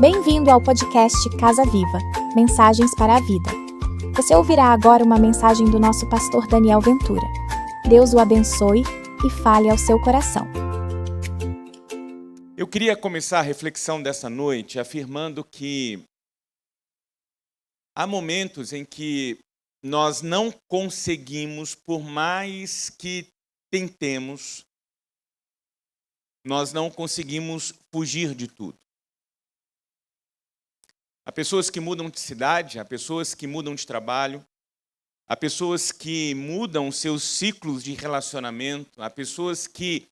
Bem-vindo ao podcast Casa Viva, Mensagens para a Vida. Você ouvirá agora uma mensagem do nosso pastor Daniel Ventura. Deus o abençoe e fale ao seu coração. Eu queria começar a reflexão dessa noite afirmando que há momentos em que nós não conseguimos, por mais que tentemos, nós não conseguimos fugir de tudo. Há pessoas que mudam de cidade, há pessoas que mudam de trabalho, há pessoas que mudam seus ciclos de relacionamento, há pessoas que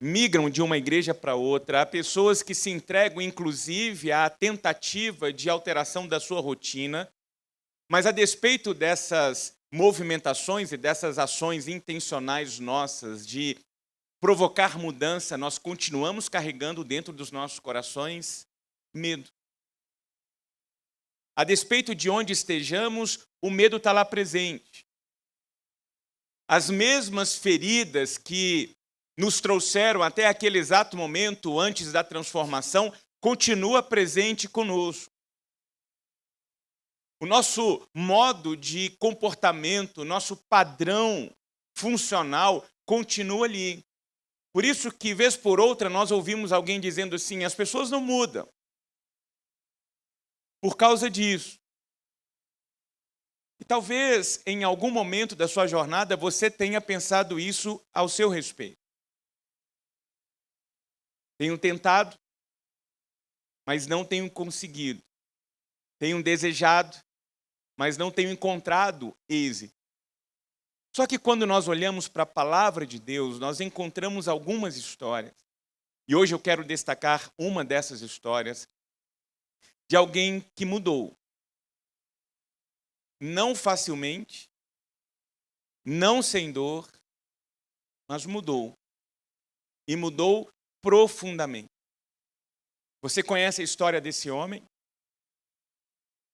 migram de uma igreja para outra, há pessoas que se entregam, inclusive, à tentativa de alteração da sua rotina, mas a despeito dessas movimentações e dessas ações intencionais nossas de provocar mudança, nós continuamos carregando dentro dos nossos corações medo. A despeito de onde estejamos, o medo está lá presente. As mesmas feridas que nos trouxeram até aquele exato momento antes da transformação, continua presente conosco. O nosso modo de comportamento, nosso padrão funcional continua ali. Por isso que, vez por outra, nós ouvimos alguém dizendo assim, as pessoas não mudam. Por causa disso. E talvez, em algum momento da sua jornada, você tenha pensado isso ao seu respeito. Tenho tentado, mas não tenho conseguido. Tenho desejado, mas não tenho encontrado êxito. Só que quando nós olhamos para a palavra de Deus, nós encontramos algumas histórias. E hoje eu quero destacar uma dessas histórias de alguém que mudou. Não facilmente, não sem dor, mas mudou. E mudou profundamente. Você conhece a história desse homem?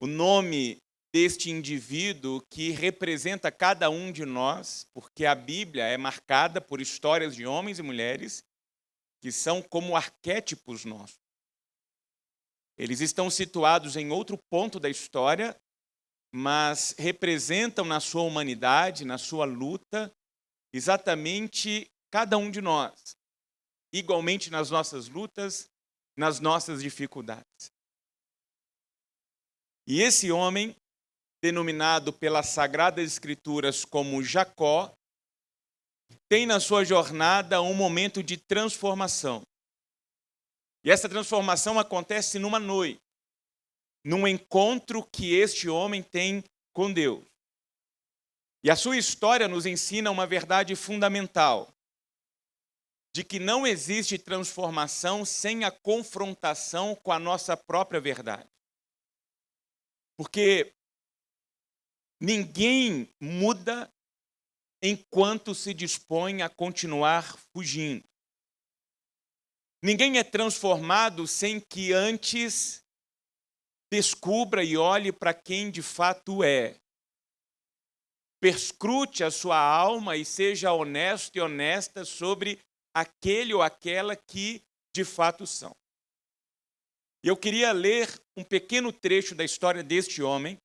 O nome deste indivíduo que representa cada um de nós, porque a Bíblia é marcada por histórias de homens e mulheres que são como arquétipos nossos. Eles estão situados em outro ponto da história, mas representam na sua humanidade, na sua luta, exatamente cada um de nós. Igualmente nas nossas lutas, nas nossas dificuldades. E esse homem, denominado pelas Sagradas Escrituras como Jacó, tem na sua jornada um momento de transformação. E essa transformação acontece numa noite, num encontro que este homem tem com Deus. E a sua história nos ensina uma verdade fundamental, de que não existe transformação sem a confrontação com a nossa própria verdade. Porque ninguém muda enquanto se dispõe a continuar fugindo. Ninguém é transformado sem que antes descubra e olhe para quem de fato é. Perscrute a sua alma e seja honesto e honesta sobre aquele ou aquela que de fato são. Eu queria ler um pequeno trecho da história deste homem,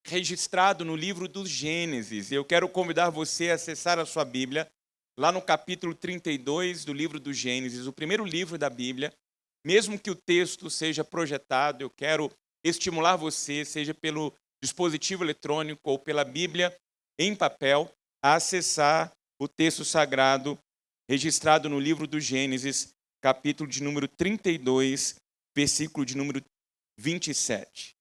registrado no livro do Gênesis. Eu quero convidar você a acessar a sua Bíblia, lá no capítulo 32 do livro do Gênesis, o primeiro livro da Bíblia. Mesmo que o texto seja projetado, eu quero estimular você, seja pelo dispositivo eletrônico ou pela Bíblia em papel, a acessar o texto sagrado registrado no livro do Gênesis, capítulo de número 32, versículo de número 27.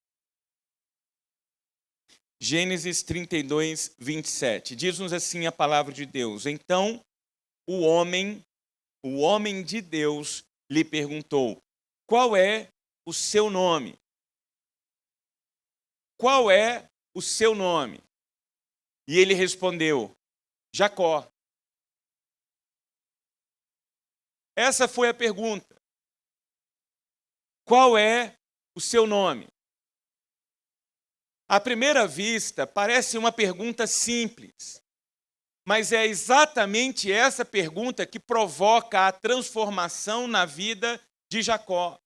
Gênesis 32, 27. Diz-nos assim a palavra de Deus. Então, o homem de Deus, lhe perguntou, qual é o seu nome? Qual é o seu nome? E ele respondeu, Jacó. Essa foi a pergunta. Qual é o seu nome? À primeira vista, parece uma pergunta simples, mas é exatamente essa pergunta que provoca a transformação na vida de Jacó.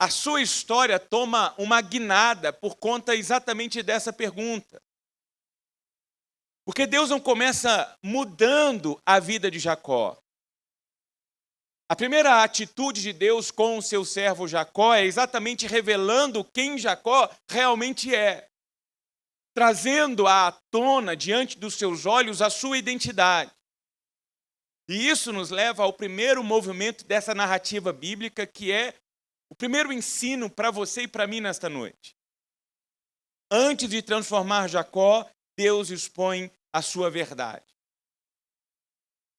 a sua história toma uma guinada por conta exatamente dessa pergunta. Porque Deus não começa mudando a vida de Jacó. A primeira atitude de Deus com o seu servo Jacó é exatamente revelando quem Jacó realmente é, trazendo à tona diante dos seus olhos a sua identidade. E isso nos leva ao primeiro movimento dessa narrativa bíblica, que é o primeiro ensino para você e para mim nesta noite. Antes de transformar Jacó, Deus expõe a sua verdade.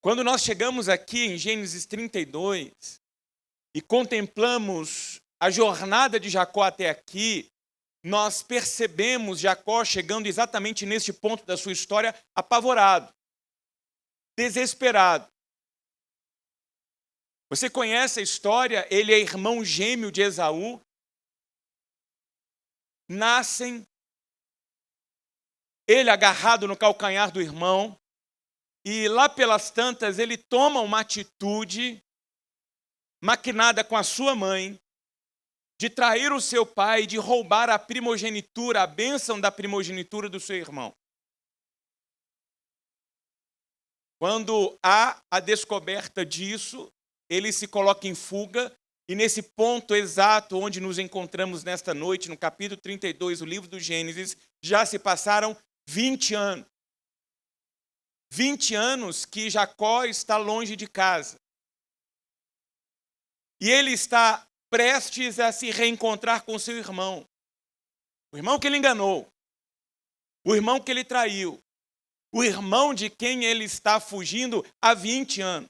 Quando nós chegamos aqui em Gênesis 32 e contemplamos a jornada de Jacó até aqui, nós percebemos Jacó chegando exatamente neste ponto da sua história apavorado, desesperado. Você conhece a história? Ele é irmão gêmeo de Esaú. Nascem, ele agarrado no calcanhar do irmão, e lá pelas tantas ele toma uma atitude maquinada com a sua mãe, de trair o seu pai, de roubar a primogenitura, a bênção da primogenitura do seu irmão. Quando há a descoberta disso, ele se coloca em fuga, e nesse ponto exato onde nos encontramos nesta noite, no capítulo 32 do livro do Gênesis, já se passaram 20 anos. 20 anos que Jacó está longe de casa. E ele está prestes a se reencontrar com seu irmão. O irmão que ele enganou. O irmão que ele traiu. O irmão de quem ele está fugindo há 20 anos.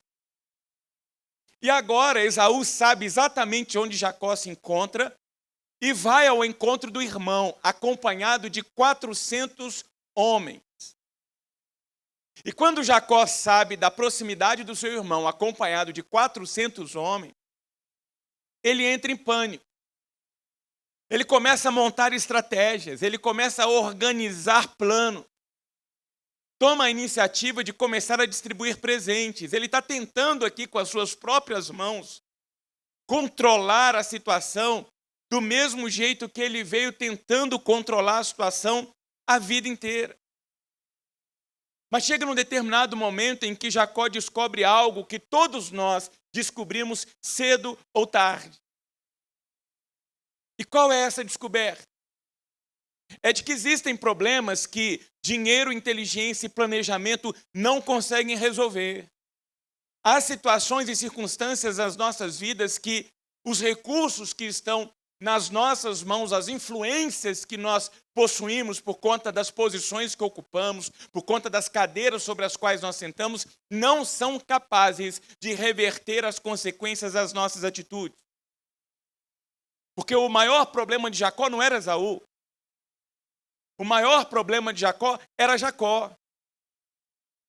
E agora Esaú sabe exatamente onde Jacó se encontra e vai ao encontro do irmão, acompanhado de 400 homens. E quando Jacó sabe da proximidade do seu irmão, acompanhado de 400 homens, ele entra em pânico. Ele começa a montar estratégias, ele começa a organizar planos. Toma a iniciativa de começar a distribuir presentes. Ele está tentando aqui, com as suas próprias mãos, controlar a situação do mesmo jeito que ele veio tentando controlar a situação a vida inteira. Mas chega num determinado momento em que Jacó descobre algo que todos nós descobrimos cedo ou tarde. E qual é essa descoberta? É de que existem problemas que dinheiro, inteligência e planejamento não conseguem resolver. Há situações e circunstâncias nas nossas vidas que os recursos que estão nas nossas mãos, as influências que nós possuímos por conta das posições que ocupamos, por conta das cadeiras sobre as quais nós sentamos, não são capazes de reverter as consequências das nossas atitudes. Porque o maior problema de Jacó não era Esaú. O maior problema de Jacó era Jacó.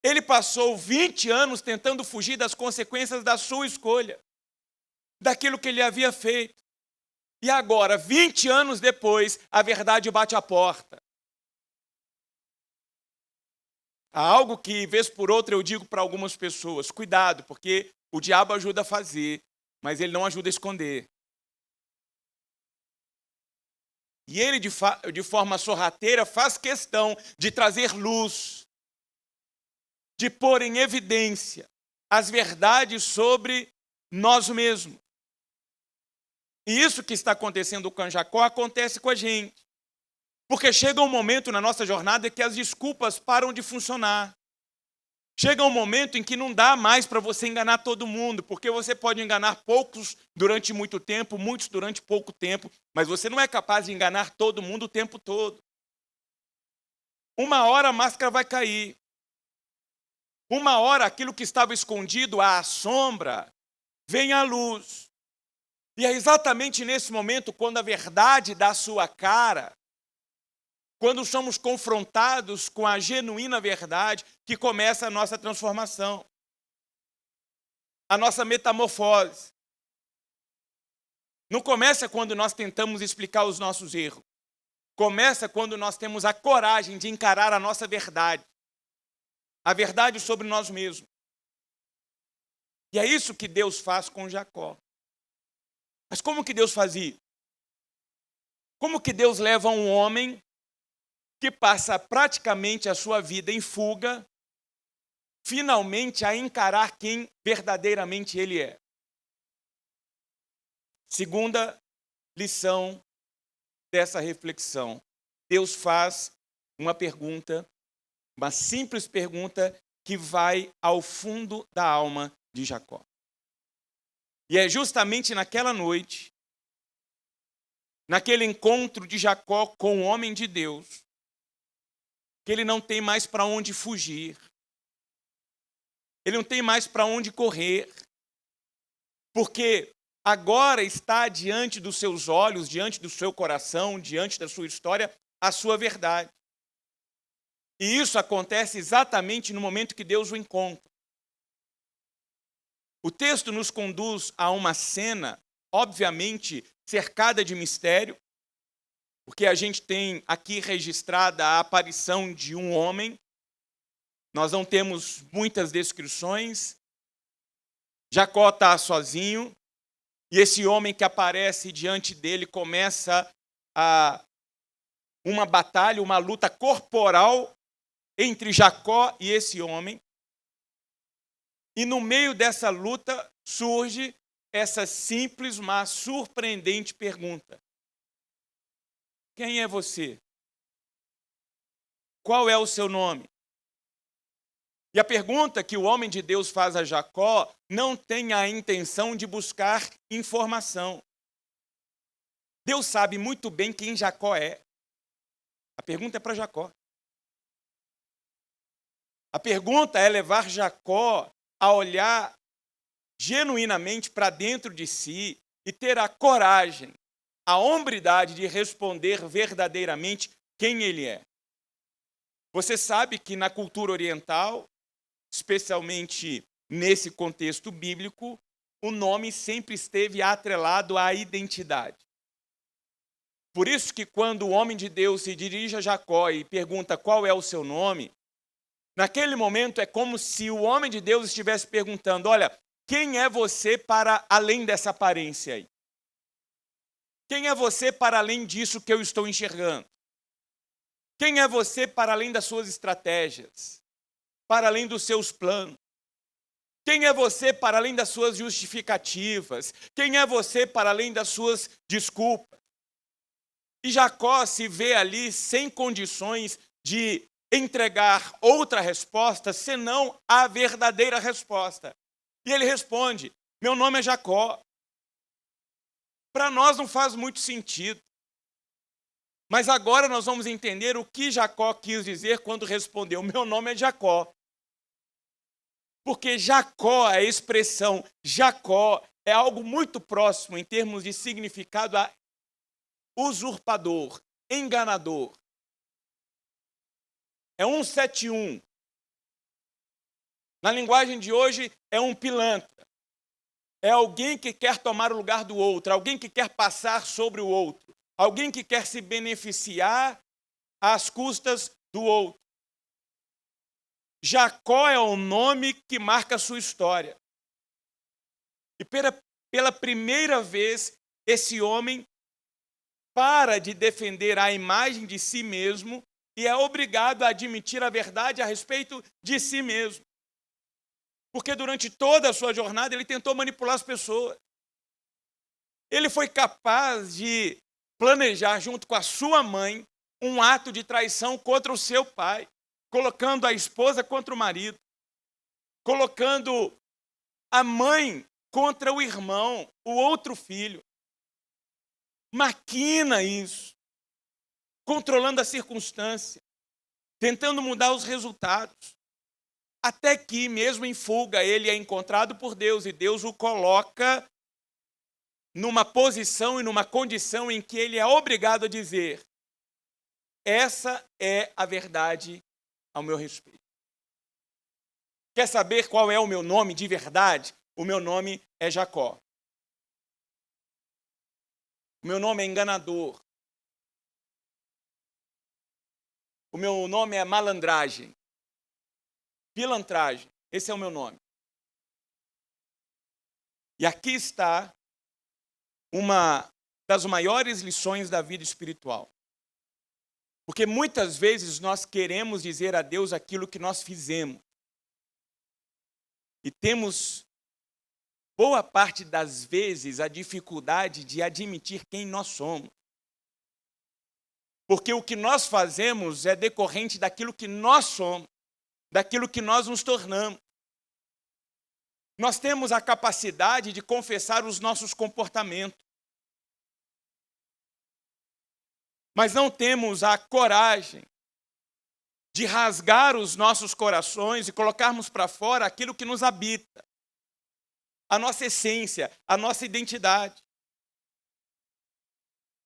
Ele passou 20 anos tentando fugir das consequências da sua escolha, daquilo que ele havia feito. E agora, 20 anos depois, a verdade bate à porta. Há algo que, vez por outra, eu digo para algumas pessoas: cuidado, porque o diabo ajuda a fazer, mas ele não ajuda a esconder. E ele, de forma sorrateira, faz questão de trazer luz, de pôr em evidência as verdades sobre nós mesmos. E isso que está acontecendo com Jacó acontece com a gente. Porque chega um momento na nossa jornada que as desculpas param de funcionar. Chega um momento em que não dá mais para você enganar todo mundo, porque você pode enganar poucos durante muito tempo, muitos durante pouco tempo, mas você não é capaz de enganar todo mundo o tempo todo. Uma hora a máscara vai cair. Uma hora aquilo que estava escondido à sombra vem à luz. E é exatamente nesse momento, quando a verdade dá sua cara, quando somos confrontados com a genuína verdade, que começa a nossa transformação, a nossa metamorfose. Não começa quando nós tentamos explicar os nossos erros. Começa quando nós temos a coragem de encarar a nossa verdade, a verdade sobre nós mesmos. E é isso que Deus faz com Jacó. Mas como que Deus faz isso? Como que Deus leva um homem que passa praticamente a sua vida em fuga, finalmente a encarar quem verdadeiramente ele é? Segunda lição dessa reflexão. Deus faz uma pergunta, uma simples pergunta que vai ao fundo da alma de Jacó. E é justamente naquela noite, naquele encontro de Jacó com o homem de Deus, que ele não tem mais para onde fugir, ele não tem mais para onde correr, porque agora está diante dos seus olhos, diante do seu coração, diante da sua história, a sua verdade. E isso acontece exatamente no momento que Deus o encontra. O texto nos conduz a uma cena, obviamente, cercada de mistério, porque a gente tem aqui registrada a aparição de um homem. Nós não temos muitas descrições. Jacó está sozinho, e esse homem que aparece diante dele começa uma batalha, uma luta corporal entre Jacó e esse homem. E no meio dessa luta surge essa simples, mas surpreendente pergunta: quem é você? Qual é o seu nome? E a pergunta que o homem de Deus faz a Jacó não tem a intenção de buscar informação. Deus sabe muito bem quem Jacó é. A pergunta é para Jacó. A pergunta é levar Jacó a olhar genuinamente para dentro de si e ter a coragem, a hombridade de responder verdadeiramente quem ele é. Você sabe que na cultura oriental, especialmente nesse contexto bíblico, o nome sempre esteve atrelado à identidade. Por isso que quando o homem de Deus se dirige a Jacó e pergunta qual é o seu nome, naquele momento é como se o homem de Deus estivesse perguntando: olha, quem é você para além dessa aparência aí? Quem é você para além disso que eu estou enxergando? Quem é você para além das suas estratégias? Para além dos seus planos? Quem é você para além das suas justificativas? Quem é você para além das suas desculpas? E Jacó se vê ali sem condições de entregar outra resposta, senão a verdadeira resposta. E ele responde: meu nome é Jacó. Para nós não faz muito sentido. Mas agora nós vamos entender o que Jacó quis dizer quando respondeu: meu nome é Jacó. Porque Jacó, a expressão Jacó, é algo muito próximo em termos de significado a usurpador, enganador. É 171. Na linguagem de hoje, é um pilantra. É alguém que quer tomar o lugar do outro, alguém que quer passar sobre o outro, alguém que quer se beneficiar às custas do outro. Jacó é o nome que marca a sua história. E pela primeira vez, esse homem para de defender a imagem de si mesmo e é obrigado a admitir a verdade a respeito de si mesmo. Porque durante toda a sua jornada ele tentou manipular as pessoas. Ele foi capaz de planejar junto com a sua mãe um ato de traição contra o seu pai, colocando a esposa contra o marido, colocando a mãe contra o irmão, o outro filho. Maquina isso, controlando a circunstância, tentando mudar os resultados. Até que, mesmo em fuga, ele é encontrado por Deus e Deus o coloca numa posição e numa condição em que ele é obrigado a dizer: essa é a verdade ao meu respeito. Quer saber qual é o meu nome de verdade? O meu nome é Jacó. O meu nome é enganador. O meu nome é malandragem. Pilantragem. Esse é o meu nome. E aqui está uma das maiores lições da vida espiritual. Porque muitas vezes nós queremos dizer a Deus aquilo que nós fizemos. E temos, boa parte das vezes, a dificuldade de admitir quem nós somos. Porque o que nós fazemos é decorrente daquilo que nós somos, daquilo que nós nos tornamos. Nós temos a capacidade de confessar os nossos comportamentos. Mas não temos a coragem de rasgar os nossos corações e colocarmos para fora aquilo que nos habita. A nossa essência, a nossa identidade.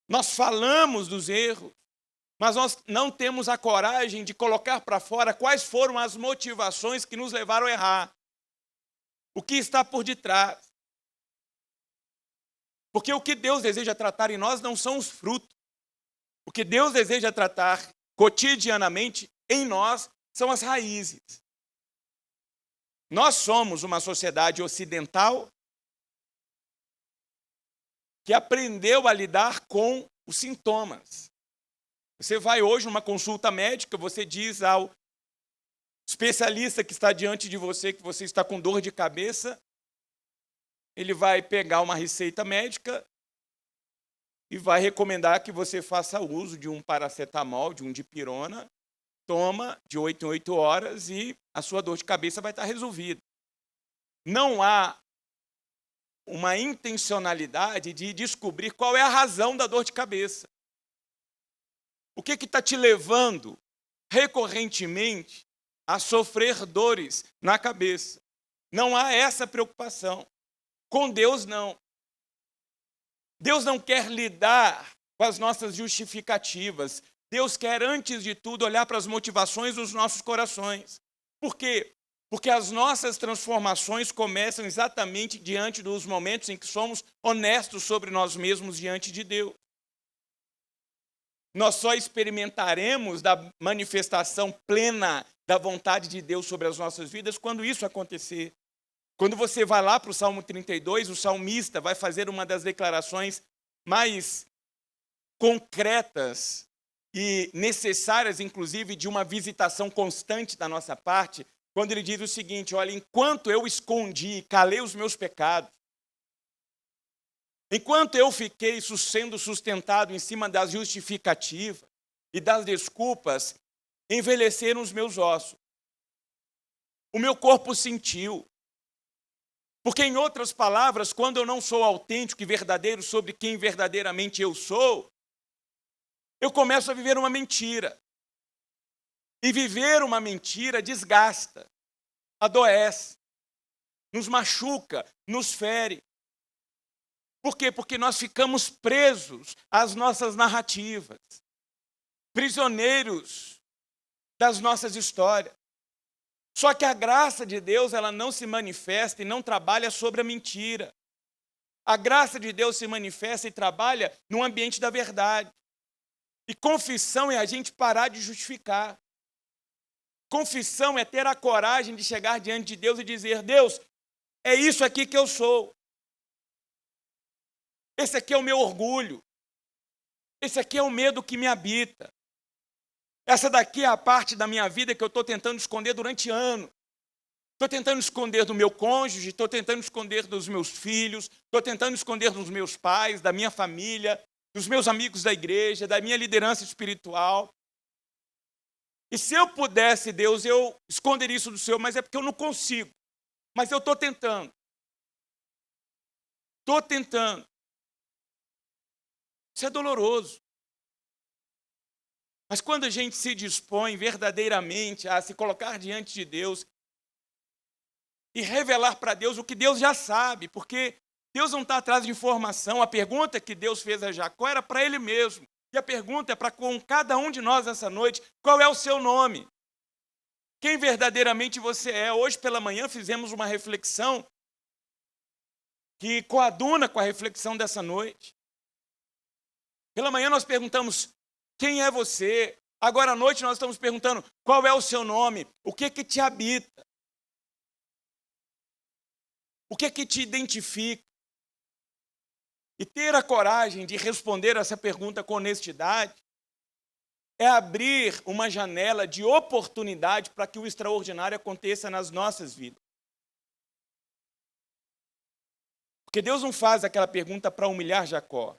Nós falamos dos erros, mas nós não temos a coragem de colocar para fora quais foram as motivações que nos levaram a errar. O que está por detrás. Porque o que Deus deseja tratar em nós não são os frutos. O que Deus deseja tratar cotidianamente em nós são as raízes. Nós somos uma sociedade ocidental que aprendeu a lidar com os sintomas. Você vai hoje numa consulta médica, você diz ao especialista que está diante de você que você está com dor de cabeça, ele vai pegar uma receita médica e vai recomendar que você faça uso de um paracetamol, de um dipirona, toma de 8 em 8 horas e a sua dor de cabeça vai estar resolvida. Não há uma intencionalidade de descobrir qual é a razão da dor de cabeça. O que está te levando recorrentemente a sofrer dores na cabeça? Não há essa preocupação. Com Deus, não. Deus não quer lidar com as nossas justificativas. Deus quer, antes de tudo, olhar para as motivações dos nossos corações. Por quê? Porque as nossas transformações começam exatamente diante dos momentos em que somos honestos sobre nós mesmos diante de Deus. Nós só experimentaremos da manifestação plena da vontade de Deus sobre as nossas vidas quando isso acontecer. Quando você vai lá para o Salmo 32, o salmista vai fazer uma das declarações mais concretas e necessárias, inclusive, de uma visitação constante da nossa parte, quando ele diz o seguinte: olha, enquanto eu escondi, calei os meus pecados, enquanto eu fiquei sendo sustentado em cima das justificativas e das desculpas, envelheceram os meus ossos. O meu corpo sentiu. Porque, em outras palavras, quando eu não sou autêntico e verdadeiro sobre quem verdadeiramente eu sou, eu começo a viver uma mentira. E viver uma mentira desgasta, adoece, nos machuca, nos fere. Por quê? Porque nós ficamos presos às nossas narrativas, prisioneiros das nossas histórias. Só que a graça de Deus, ela não se manifesta e não trabalha sobre a mentira. A graça de Deus se manifesta e trabalha no ambiente da verdade. E confissão é a gente parar de justificar. Confissão é ter a coragem de chegar diante de Deus e dizer: Deus, é isso aqui que eu sou. Esse aqui é o meu orgulho. Esse aqui é o medo que me habita. Essa daqui é a parte da minha vida que eu estou tentando esconder durante anos. Estou tentando esconder do meu cônjuge, estou tentando esconder dos meus filhos, estou tentando esconder dos meus pais, da minha família, dos meus amigos da igreja, da minha liderança espiritual. E se eu pudesse, Deus, eu esconderia isso do Senhor, mas é porque eu não consigo. Mas eu estou tentando. Estou tentando. Isso é doloroso. Mas quando a gente se dispõe verdadeiramente a se colocar diante de Deus e revelar para Deus o que Deus já sabe, porque Deus não está atrás de informação. A pergunta que Deus fez a Jacó era para ele mesmo. E a pergunta é para com cada um de nós essa noite: qual é o seu nome? Quem verdadeiramente você é? Hoje pela manhã fizemos uma reflexão que coaduna com a reflexão dessa noite. Pela manhã nós perguntamos: quem é você? Agora à noite nós estamos perguntando: qual é o seu nome? O que te habita? O que te identifica? E ter a coragem de responder essa pergunta com honestidade é abrir uma janela de oportunidade para que o extraordinário aconteça nas nossas vidas. Porque Deus não faz aquela pergunta para humilhar Jacó.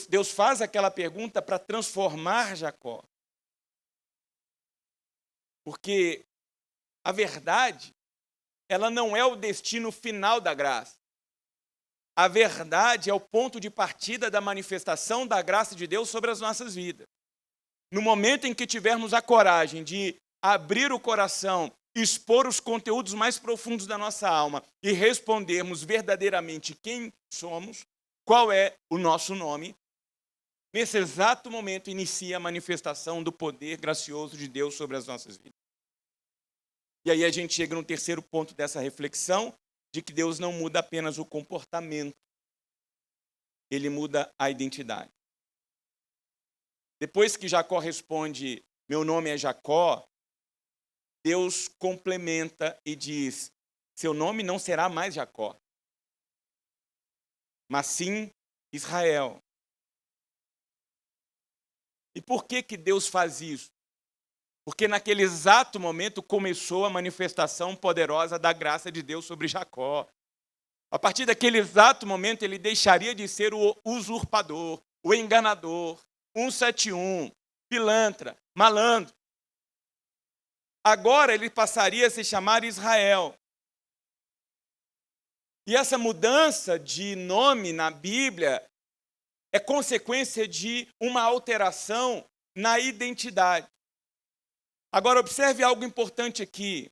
Deus faz aquela pergunta para transformar Jacó. Porque a verdade, ela não é o destino final da graça. A verdade é o ponto de partida da manifestação da graça de Deus sobre as nossas vidas. No momento em que tivermos a coragem de abrir o coração, expor os conteúdos mais profundos da nossa alma e respondermos verdadeiramente quem somos, qual é o nosso nome, nesse exato momento inicia a manifestação do poder gracioso de Deus sobre as nossas vidas. E aí a gente chega no terceiro ponto dessa reflexão, de que Deus não muda apenas o comportamento, Ele muda a identidade. Depois que Jacó responde, meu nome é Jacó, Deus complementa e diz, seu nome não será mais Jacó, mas sim Israel. E por que Deus faz isso? Porque naquele exato momento começou a manifestação poderosa da graça de Deus sobre Jacó. A partir daquele exato momento ele deixaria de ser o usurpador, o enganador, 171, pilantra, malandro. Agora ele passaria a se chamar Israel. E essa mudança de nome na Bíblia é consequência de uma alteração na identidade. Agora observe algo importante aqui.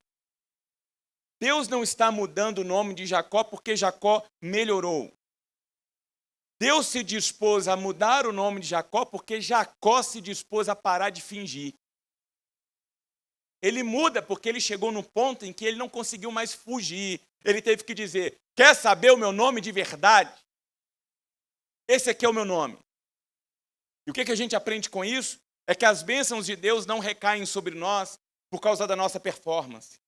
Deus não está mudando o nome de Jacó porque Jacó melhorou. Deus se dispôs a mudar o nome de Jacó porque Jacó se dispôs a parar de fingir. Ele muda porque ele chegou no ponto em que ele não conseguiu mais fugir. Ele teve que dizer, quer saber o meu nome de verdade? Esse aqui é o meu nome. E o que a gente aprende com isso? É que as bênçãos de Deus não recaem sobre nós por causa da nossa performance.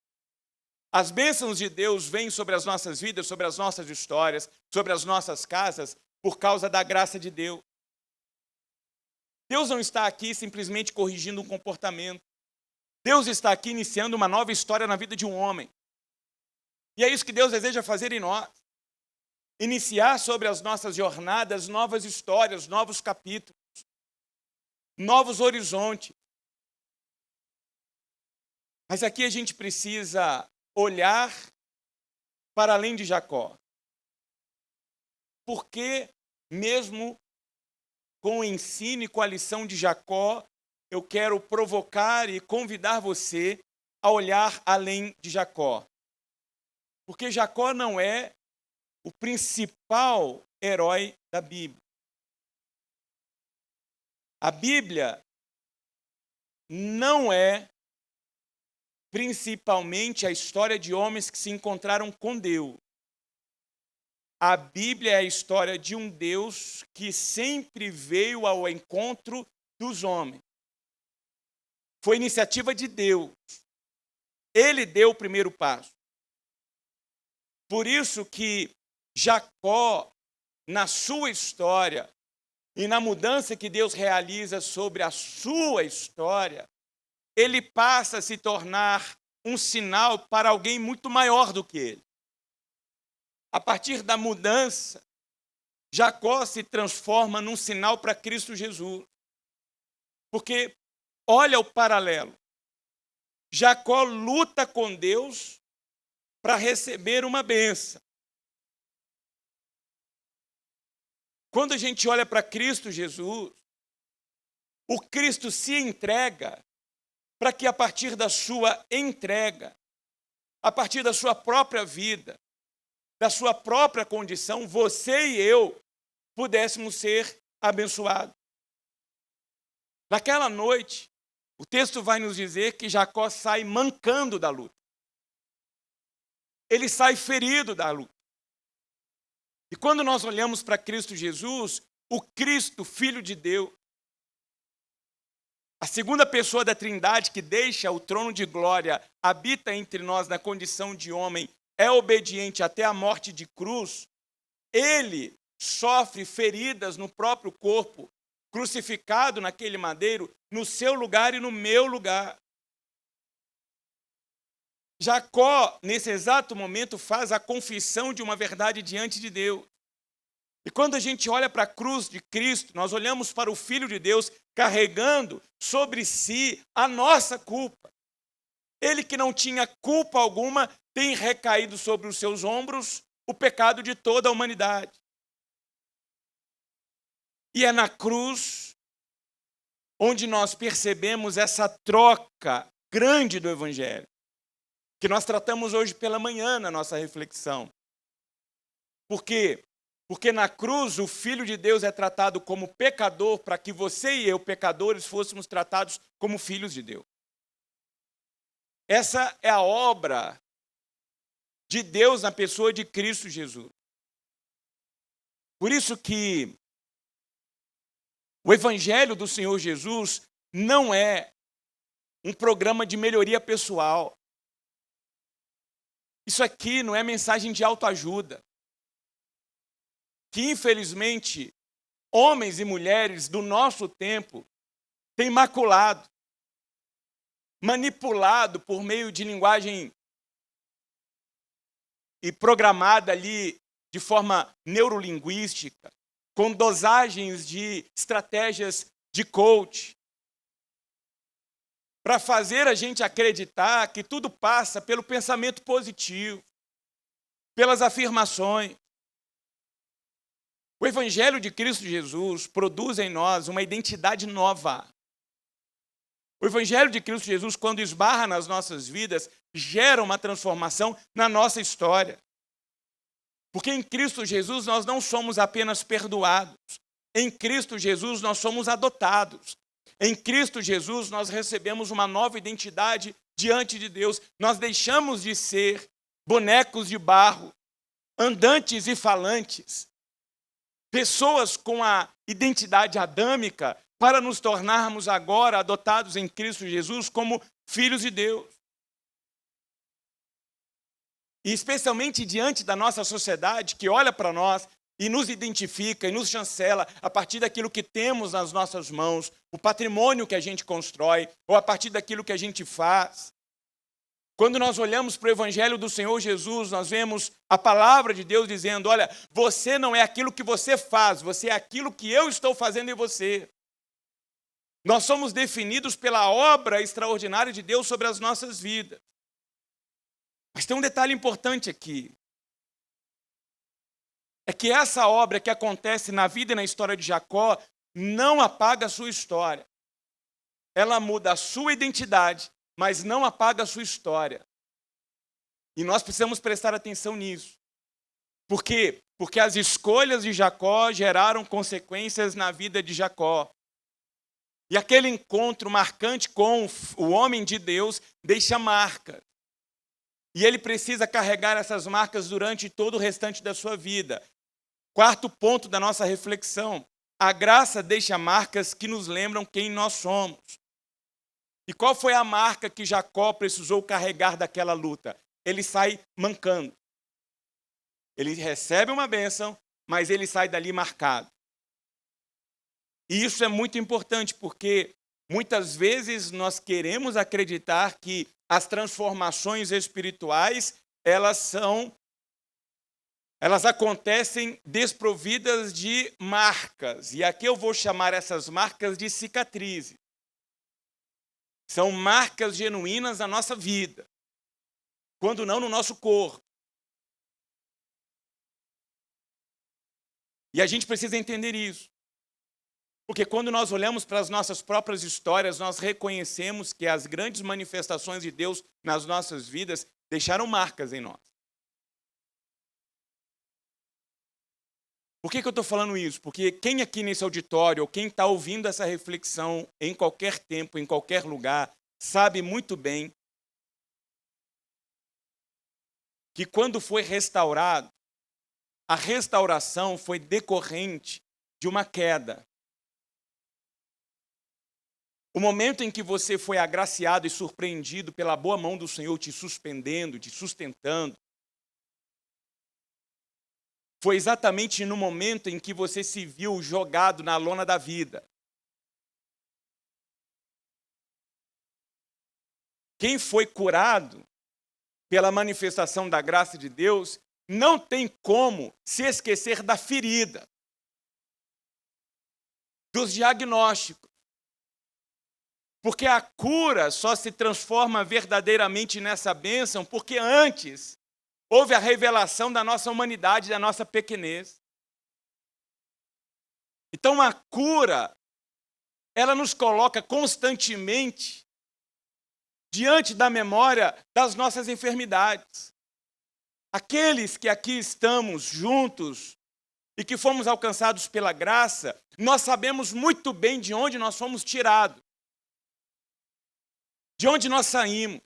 As bênçãos de Deus vêm sobre as nossas vidas, sobre as nossas histórias, sobre as nossas casas, por causa da graça de Deus. Deus não está aqui simplesmente corrigindo um comportamento. Deus está aqui iniciando uma nova história na vida de um homem. E é isso que Deus deseja fazer em nós. Iniciar sobre as nossas jornadas novas histórias, novos capítulos, novos horizontes. Mas aqui a gente precisa olhar para além de Jacó. Porque mesmo com o ensino e com a lição de Jacó, eu quero provocar e convidar você a olhar além de Jacó. Porque Jacó não é o principal herói da Bíblia. A Bíblia não é principalmente a história de homens que se encontraram com Deus. A Bíblia é a história de um Deus que sempre veio ao encontro dos homens. Foi iniciativa de Deus. Ele deu o primeiro passo. Por isso que Jacó, na sua história e na mudança que Deus realiza sobre a sua história, ele passa a se tornar um sinal para alguém muito maior do que ele. A partir da mudança, Jacó se transforma num sinal para Cristo Jesus. Porque, olha o paralelo. Jacó luta com Deus para receber uma bênção. Quando a gente olha para Cristo Jesus, o Cristo se entrega para que a partir da sua entrega, a partir da sua própria vida, da sua própria condição, você e eu pudéssemos ser abençoados. Naquela noite, o texto vai nos dizer que Jacó sai mancando da luta. Ele sai ferido da luta. E quando nós olhamos para Cristo Jesus, o Cristo, Filho de Deus, a segunda pessoa da Trindade que deixa o trono de glória, habita entre nós na condição de homem, é obediente até a morte de cruz, ele sofre feridas no próprio corpo, crucificado naquele madeiro, no seu lugar e no meu lugar. Jacó, nesse exato momento, faz a confissão de uma verdade diante de Deus. E quando a gente olha para a cruz de Cristo, nós olhamos para o Filho de Deus carregando sobre si a nossa culpa. Ele que não tinha culpa alguma, tem recaído sobre os seus ombros o pecado de toda a humanidade. E é na cruz onde nós percebemos essa troca grande do Evangelho, que nós tratamos hoje pela manhã na nossa reflexão. Por quê? Porque na cruz o Filho de Deus é tratado como pecador para que você e eu, pecadores, fôssemos tratados como filhos de Deus. Essa é a obra de Deus na pessoa de Cristo Jesus. Por isso que o Evangelho do Senhor Jesus não é um programa de melhoria pessoal. Isso aqui não é mensagem de autoajuda. Que, infelizmente, homens e mulheres do nosso tempo têm maculado, manipulado por meio de linguagem e programada ali de forma neurolinguística, com dosagens de estratégias de coach, para fazer a gente acreditar que tudo passa pelo pensamento positivo, pelas afirmações. O Evangelho de Cristo Jesus produz em nós uma identidade nova. O Evangelho de Cristo Jesus, quando esbarra nas nossas vidas, gera uma transformação na nossa história. Porque em Cristo Jesus nós não somos apenas perdoados. Em Cristo Jesus nós somos adotados. Em Cristo Jesus nós recebemos uma nova identidade diante de Deus. Nós deixamos de ser bonecos de barro, andantes e falantes, pessoas com a identidade adâmica, para nos tornarmos agora adotados em Cristo Jesus como filhos de Deus. E especialmente diante da nossa sociedade, que olha para nós e nos identifica e nos chancela a partir daquilo que temos nas nossas mãos, o patrimônio que a gente constrói, ou a partir daquilo que a gente faz. Quando nós olhamos para o Evangelho do Senhor Jesus, nós vemos a palavra de Deus dizendo, olha, você não é aquilo que você faz, você é aquilo que eu estou fazendo em você. Nós somos definidos pela obra extraordinária de Deus sobre as nossas vidas. Mas tem um detalhe importante aqui. É que essa obra que acontece na vida e na história de Jacó não apaga a sua história. Ela muda a sua identidade, mas não apaga a sua história. E nós precisamos prestar atenção nisso. Por quê? Porque as escolhas de Jacó geraram consequências na vida de Jacó. E aquele encontro marcante com o homem de Deus deixa marcas. E ele precisa carregar essas marcas durante todo o restante da sua vida. Quarto ponto da nossa reflexão. A graça deixa marcas que nos lembram quem nós somos. E qual foi a marca que Jacó precisou carregar daquela luta? Ele sai mancando. Ele recebe uma bênção, mas ele sai dali marcado. E isso é muito importante, porque muitas vezes nós queremos acreditar que as transformações espirituais, elas acontecem desprovidas de marcas. E aqui eu vou chamar essas marcas de cicatrizes. São marcas genuínas na nossa vida, quando não no nosso corpo. E a gente precisa entender isso. Porque quando nós olhamos para as nossas próprias histórias, nós reconhecemos que as grandes manifestações de Deus nas nossas vidas deixaram marcas em nós. Por que eu estou falando isso? Porque quem aqui nesse auditório, ou quem está ouvindo essa reflexão em qualquer tempo, em qualquer lugar, sabe muito bem que quando foi restaurado, a restauração foi decorrente de uma queda. O momento em que você foi agraciado e surpreendido pela boa mão do Senhor te suspendendo, te sustentando, foi exatamente no momento em que você se viu jogado na lona da vida. Quem foi curado pela manifestação da graça de Deus não tem como se esquecer da ferida, dos diagnósticos. Porque a cura só se transforma verdadeiramente nessa bênção porque antes houve a revelação da nossa humanidade, da nossa pequenez. Então a cura, ela nos coloca constantemente diante da memória das nossas enfermidades. Aqueles que aqui estamos juntos e que fomos alcançados pela graça, nós sabemos muito bem de onde nós fomos tirados, de onde nós saímos.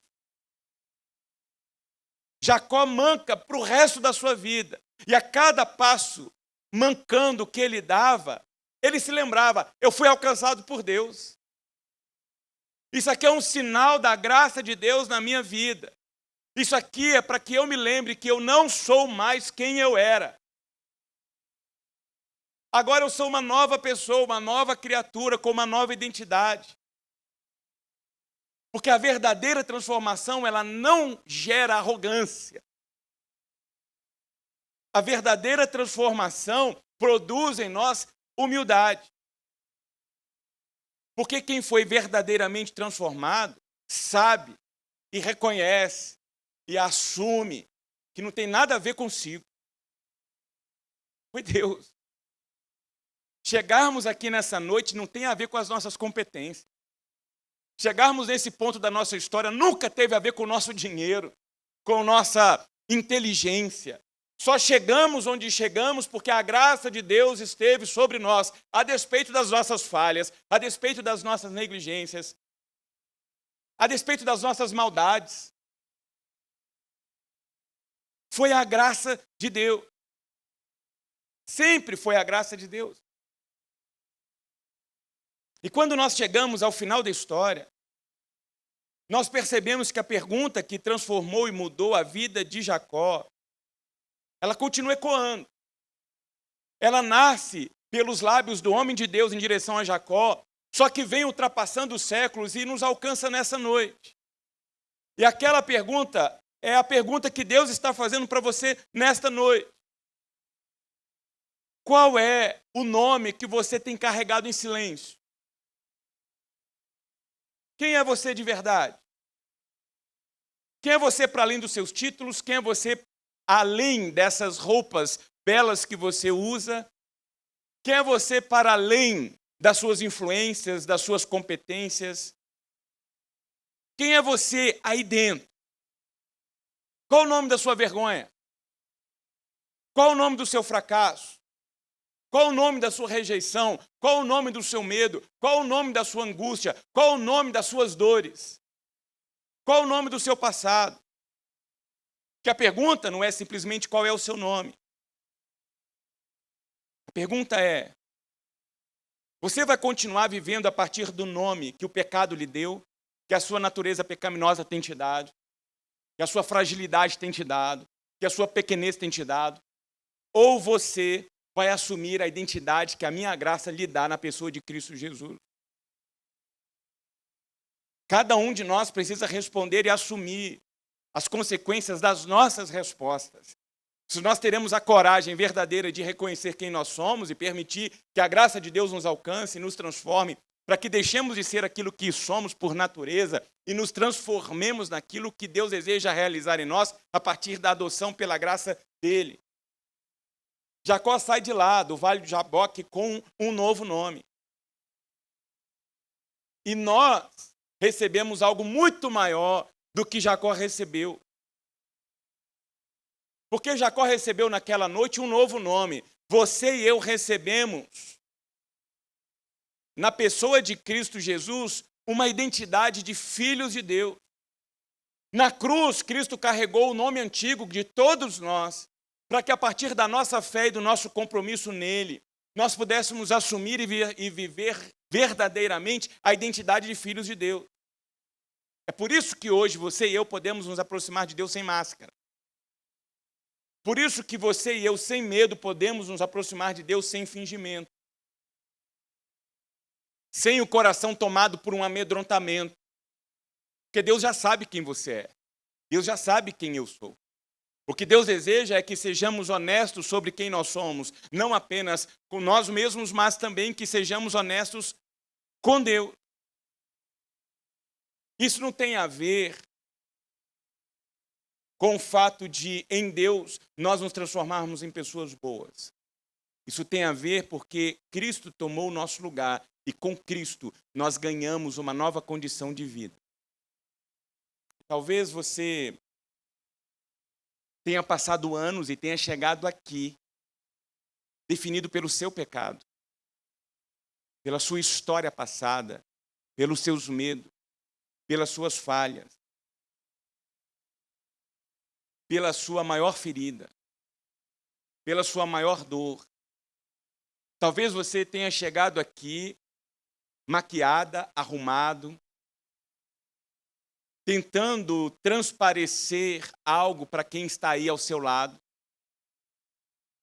Jacó manca para o resto da sua vida. E a cada passo mancando que ele dava, ele se lembrava, eu fui alcançado por Deus. Isso aqui é um sinal da graça de Deus na minha vida. Isso aqui é para que eu me lembre que eu não sou mais quem eu era. Agora eu sou uma nova pessoa, uma nova criatura, com uma nova identidade. Porque a verdadeira transformação, ela não gera arrogância. A verdadeira transformação produz em nós humildade. Porque quem foi verdadeiramente transformado sabe e reconhece e assume que não tem nada a ver consigo. Foi Deus. Chegarmos aqui nessa noite não tem a ver com as nossas competências. Chegarmos nesse ponto da nossa história nunca teve a ver com o nosso dinheiro, com nossa inteligência. Só chegamos onde chegamos porque a graça de Deus esteve sobre nós, a despeito das nossas falhas, a despeito das nossas negligências, a despeito das nossas maldades. Foi a graça de Deus. Sempre foi a graça de Deus. E quando nós chegamos ao final da história, nós percebemos que a pergunta que transformou e mudou a vida de Jacó, ela continua ecoando. Ela nasce pelos lábios do homem de Deus em direção a Jacó, só que vem ultrapassando os séculos e nos alcança nessa noite. E aquela pergunta é a pergunta que Deus está fazendo para você nesta noite. Qual é o nome que você tem carregado em silêncio? Quem é você de verdade? Quem é você para além dos seus títulos? Quem é você além dessas roupas belas que você usa? Quem é você para além das suas influências, das suas competências? Quem é você aí dentro? Qual o nome da sua vergonha? Qual o nome do seu fracasso? Qual o nome da sua rejeição? Qual o nome do seu medo? Qual o nome da sua angústia? Qual o nome das suas dores? Qual o nome do seu passado? Que a pergunta não é simplesmente qual é o seu nome. A pergunta é, você vai continuar vivendo a partir do nome que o pecado lhe deu, que a sua natureza pecaminosa tem te dado, que a sua fragilidade tem te dado, que a sua pequenez tem te dado? Ou você vai assumir a identidade que a minha graça lhe dá na pessoa de Cristo Jesus? Cada um de nós precisa responder e assumir as consequências das nossas respostas. Se nós teremos a coragem verdadeira de reconhecer quem nós somos e permitir que a graça de Deus nos alcance e nos transforme, para que deixemos de ser aquilo que somos por natureza e nos transformemos naquilo que Deus deseja realizar em nós a partir da adoção pela graça dele. Jacó sai de lá, do Vale do Jaboque, com um novo nome. E nós recebemos algo muito maior do que Jacó recebeu. Porque Jacó recebeu naquela noite um novo nome. Você e eu recebemos, na pessoa de Cristo Jesus, uma identidade de filhos de Deus. Na cruz, Cristo carregou o nome antigo de todos nós, para que a partir da nossa fé e do nosso compromisso nele, nós pudéssemos assumir e viver verdadeiramente a identidade de filhos de Deus. É por isso que hoje você e eu podemos nos aproximar de Deus sem máscara. Por isso que você e eu, sem medo, podemos nos aproximar de Deus sem fingimento. Sem o coração tomado por um amedrontamento. Porque Deus já sabe quem você é. Deus já sabe quem eu sou. O que Deus deseja é que sejamos honestos sobre quem nós somos. Não apenas com nós mesmos, mas também que sejamos honestos com Deus. Isso não tem a ver com o fato de, em Deus, nós nos transformarmos em pessoas boas. Isso tem a ver porque Cristo tomou o nosso lugar e com Cristo nós ganhamos uma nova condição de vida. Talvez você tenha passado anos e tenha chegado aqui definido pelo seu pecado, pela sua história passada, pelos seus medos, pelas suas falhas, pela sua maior ferida, pela sua maior dor. Talvez você tenha chegado aqui maquiada, arrumado, tentando transparecer algo para quem está aí ao seu lado,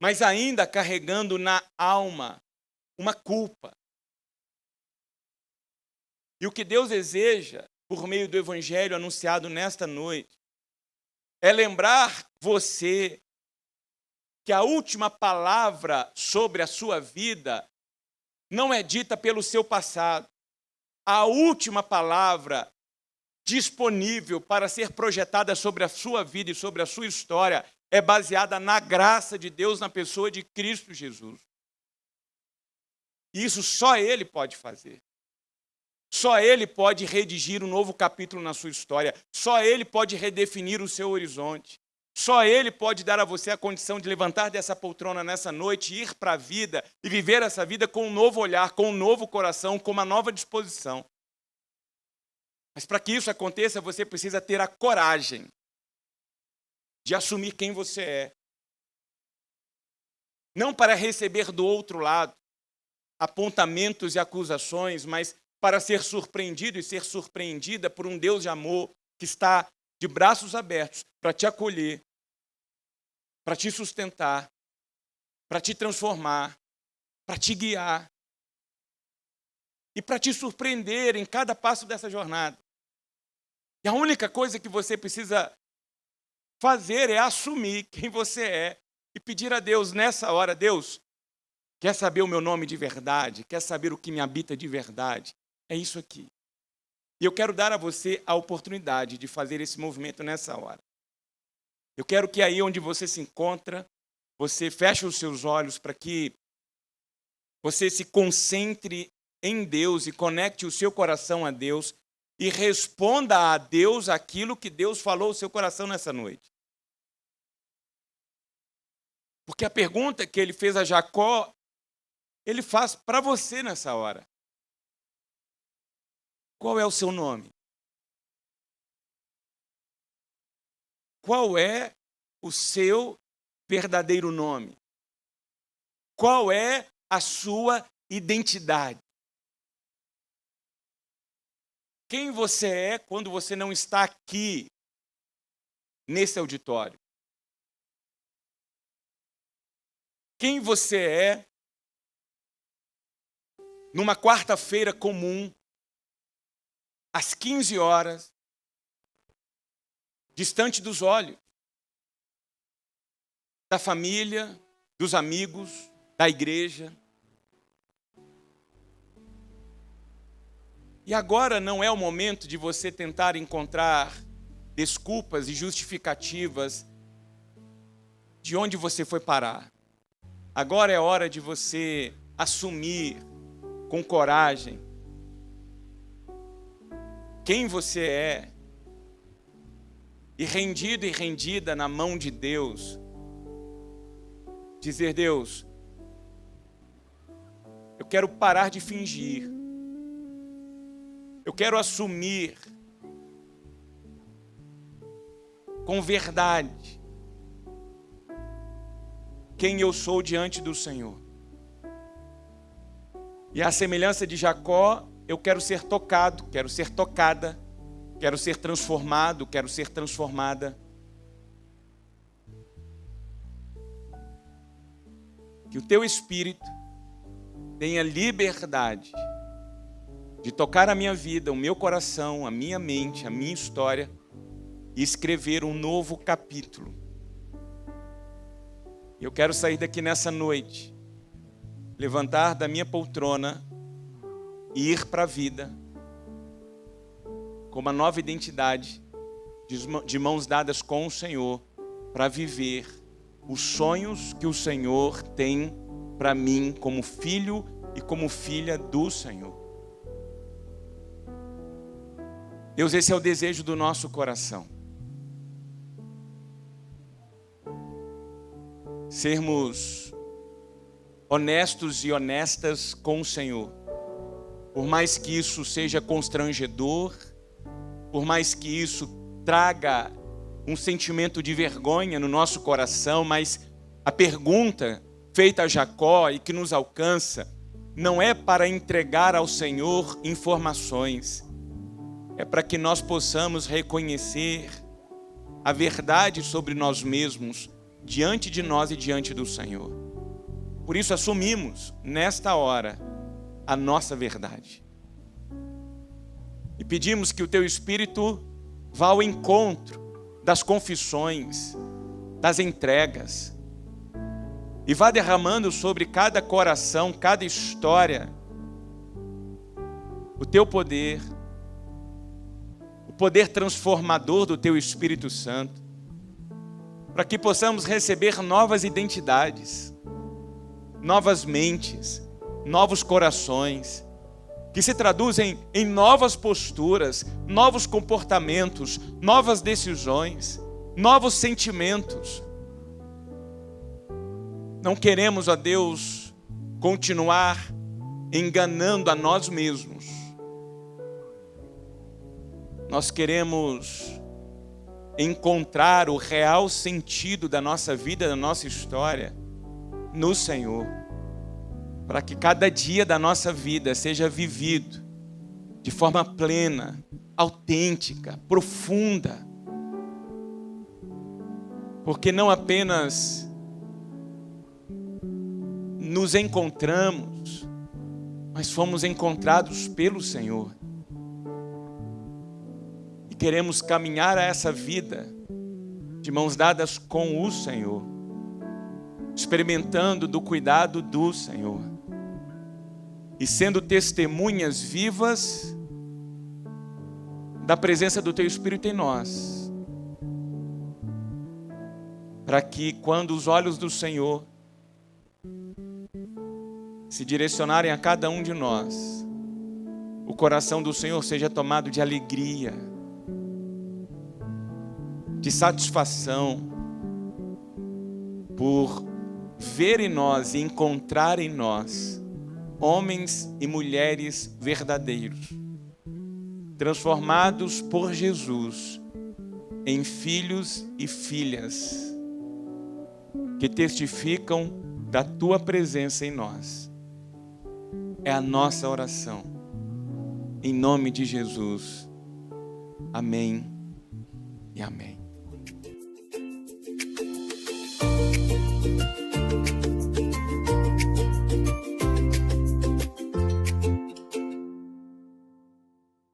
mas ainda carregando na alma uma culpa. E o que Deus deseja, por meio do Evangelho anunciado nesta noite, é lembrar você que a última palavra sobre a sua vida não é dita pelo seu passado. A última palavra disponível para ser projetada sobre a sua vida e sobre a sua história é baseada na graça de Deus na pessoa de Cristo Jesus. E isso só Ele pode fazer. Só Ele pode redigir um novo capítulo na sua história. Só Ele pode redefinir o seu horizonte. Só Ele pode dar a você a condição de levantar dessa poltrona nessa noite, ir para a vida e viver essa vida com um novo olhar, com um novo coração, com uma nova disposição. Mas para que isso aconteça, você precisa ter a coragem de assumir quem você é. Não para receber do outro lado apontamentos e acusações, mas para ser surpreendido e ser surpreendida por um Deus de amor que está de braços abertos para te acolher, para te sustentar, para te transformar, para te guiar e para te surpreender em cada passo dessa jornada. E a única coisa que você precisa fazer é assumir quem você é e pedir a Deus nessa hora: Deus, quer saber o meu nome de verdade? Quer saber o que me habita de verdade? É isso aqui. E eu quero dar a você a oportunidade de fazer esse movimento nessa hora. Eu quero que aí onde você se encontra, você feche os seus olhos para que você se concentre em Deus e conecte o seu coração a Deus e responda a Deus aquilo que Deus falou ao seu coração nessa noite. Porque a pergunta que ele fez a Jacó, ele faz para você nessa hora. Qual é o seu nome? Qual é o seu verdadeiro nome? Qual é a sua identidade? Quem você é quando você não está aqui, nesse auditório? Quem você é numa quarta-feira comum, às 15 horas, distante dos olhos, da família, dos amigos, da igreja. E agora não é o momento de você tentar encontrar desculpas e justificativas de onde você foi parar. Agora é hora de você assumir com coragem quem você é e rendido e rendida na mão de Deus, dizer: Deus, eu quero parar de fingir, eu quero assumir com verdade quem eu sou diante do Senhor. E à semelhança de Jacó, eu quero ser tocado, quero ser tocada, quero ser transformado, quero ser transformada. que o teu Espírito tenha liberdade de tocar a minha vida, o meu coração, a minha mente, a minha história e escrever um novo capítulo. Eu quero sair daqui nessa noite, levantar da minha poltrona e ir para a vida com uma nova identidade, de mãos dadas com o Senhor, para viver os sonhos que o Senhor tem para mim como filho e como filha do Senhor. Deus, esse é o desejo do nosso coração. Sermos honestos e honestas com o Senhor. Por mais que isso seja constrangedor, por mais que isso traga um sentimento de vergonha no nosso coração, mas a pergunta feita a Jacó e que nos alcança não é para entregar ao Senhor informações, é para que nós possamos reconhecer a verdade sobre nós mesmos diante de nós e diante do Senhor. Por isso assumimos nesta hora a nossa verdade. E pedimos que o teu Espírito vá ao encontro das confissões, das entregas, e vá derramando sobre cada coração, cada história, o teu poder, o poder transformador do teu Espírito Santo, para que possamos receber novas identidades, novas mentes, novos corações, que se traduzem em novas posturas, novos comportamentos, novas decisões, novos sentimentos. Não queremos, ó Deus, continuar enganando a nós mesmos. Nós queremos encontrar o real sentido da nossa vida, da nossa história, no Senhor, para que cada dia da nossa vida seja vivido de forma plena, autêntica, profunda, porque não apenas nos encontramos, mas fomos encontrados pelo Senhor. E queremos caminhar a essa vida de mãos dadas com o Senhor, experimentando do cuidado do Senhor e sendo testemunhas vivas da presença do teu Espírito em nós, para que quando os olhos do Senhor se direcionarem a cada um de nós, o coração do Senhor seja tomado de alegria, de satisfação, por ver em nós e encontrar em nós homens e mulheres verdadeiros, transformados por Jesus em filhos e filhas, que testificam da tua presença em nós. É a nossa oração, em nome de Jesus. Amém e amém.